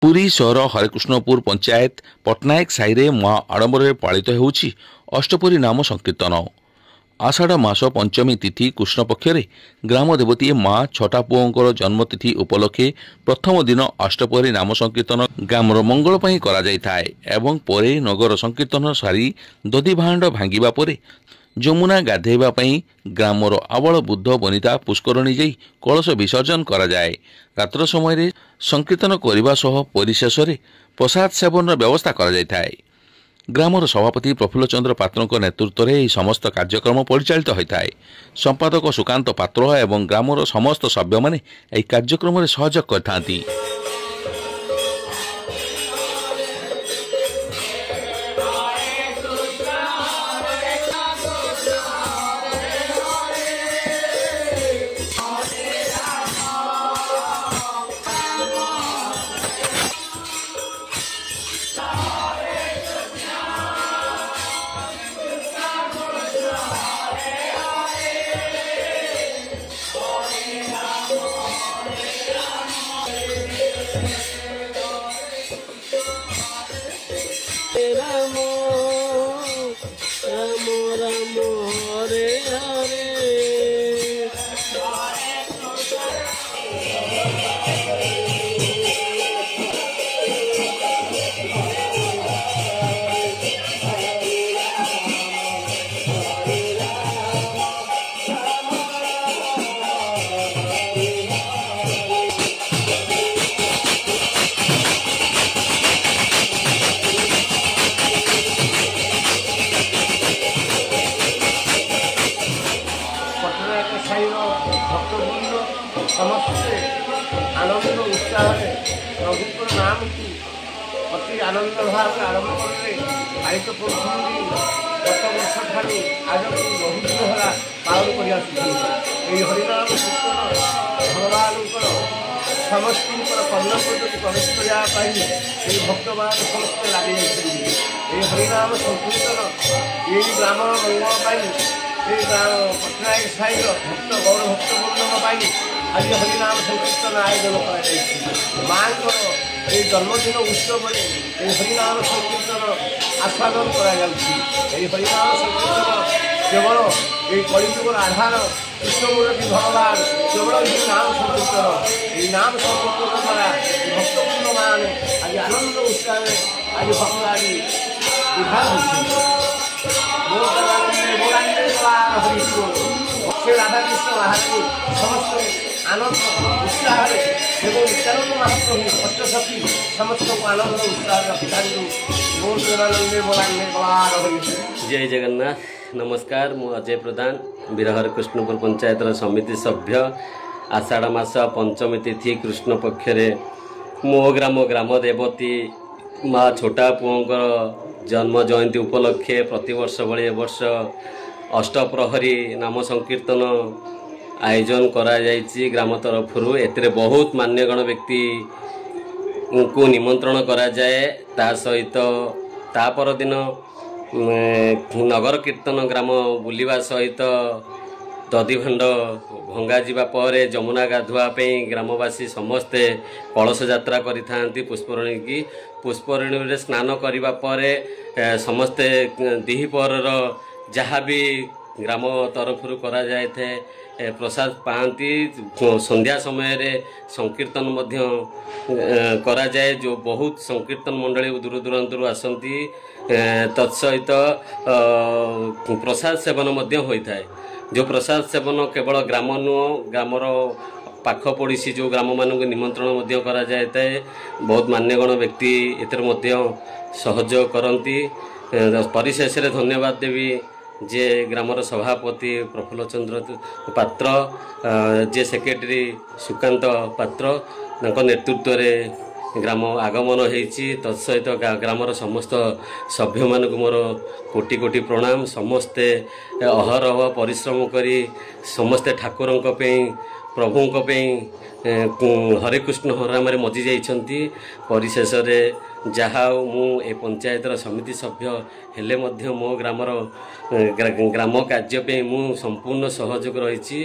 पुरी सहर हरेकृष्णपुर पंचायत पट्टनायक साई महा आडंबर पालित होउछि अष्टपरी नाम संकीर्तन। आषाढ़ मास पंचमी तिथि कृष्ण पक्ष ग्राम देवती माँ छटा पुओं जन्मतिथि उपलक्षे प्रथम दिन अष्टपरी नाम संकीर्तन ग्रामर मंगल पई करा जाय थाए एवं परे नगर संकीर्तन सारी दधी भांड भांगिबा परे जमुना गाधेबा पई ग्रामर आबल बुद्ध बनिता पुष्करणी जाई कलश विसर्जन करा जाए। रात्र समय संकीर्तन करने सह परिशेष प्रसाद सेवन व्यवस्था करा जाय थाए। ग्रामर सभापति प्रफुल्ल चंद्र पात्र नेतृत्व में यह समस्त कार्यक्रम परिचालित होता है। संपादक सुकांत पात्र एवं ग्रामर समस्त सभ्य माने यह कार्यक्रम में सहयोग करथांती। भक्तवृंद समस्ते आनंद उत्साह प्रभुर नाम को अति आनंद भाव आरंभ करते पालित कर गत वर्ष ठार आज बहुत दिन पालन कर हरिनाम कीर्तन भगवान समस्त कर्ण प्रति प्रवेश करने भक्त मान समस्ते लगे हरिनाम संकीर्तन ये ग्राम मंगल पट्टनायक साई भक्त गौर भक्तवृंद आज हरिनाम संकीर्तन आयोजन कर माँ जन्मदिन उत्सव में हरिनाम संकीर्तन आस्वादन कर हरिनाम संकीर्तन केवल ये कलिजुगर आधार कृष्णमूर्ति भगवान केवल ये नाम संकीर्तन ये नाम संकीर्तन द्वारा भक्तवृंद मान आज आनंद उत्साह आज भक्त आज उद्धार होती राधा कृष्ण महाराज समस्त आनंद उत्साह चरण महत्व अष्टसखी समस्त आनंद उत्साह जय जगन्नाथ। नमस्कार, मु अजय प्रधान बिरहर कृष्णपुर पंचायत समिति सभ्य। आषाढ़ मास पंचमी तिथि कृष्ण पक्ष मो ग्राम देवती माँ छोटा पुओं जन्म जयंती उपलक्षे प्रतिवर्ष भली वर्ष अष्टप्रहरी नाम संकीर्तन आयोजन करा जायछि ग्राम तरफरु। एते बहुत मान्यगण व्यक्ति को निमंत्रण करा जाए। ता सहित ता पर दिन नगर कीर्तन ग्राम बुलिवा सहित दधी भांड भंगा जीवा परे जमुना गाधुआ ग्रामवासी समस्ते कलश यात्रा करिथांती पुष्परणी की। पुष्परणी रे स्नान करिबा परे समस्ते दिहिपर जहाँ भी ग्राम तरफरु करा जाए थे प्रसाद पाती। संध्या समय रे संकीर्तन मध्य करा जाए जो बहुत संकीर्तन मंडली दूर दूरांतरु आसंती। तत्सहित प्रसाद सेवन मध्य होता है। जो प्रसाद सेवन केवल ग्राम नुह ग्रामर पाख पड़ोसी जो ग्राम मानक निमंत्रण मध्य करा जाए थे। बहुत मान्यगण व्यक्ति एतर मध्य सहयोग करती। परिशेष धन्यवाद देवी जे ग्रामर सभापति प्रफुल्ल चंद्र पात्र जे सेक्रेटरी सुकांत पात्र नेतृत्व रे ग्राम आगमन होती। तत्सहित ग्रामर समस्त सभ्य मानक मोर कोटि कोटि प्रणाम। समस्ते अहरह परिश्रम करी समस्ते ठाकुर प्रभु हरे कृष्ण हराम मजी जाइछंती। परिशेष जहाँ मु ए पंचायतर समिति सभ्य हेले मध्य मो ग्रामर ग्राम कार्य पे मु संपूर्ण सहयोग रही।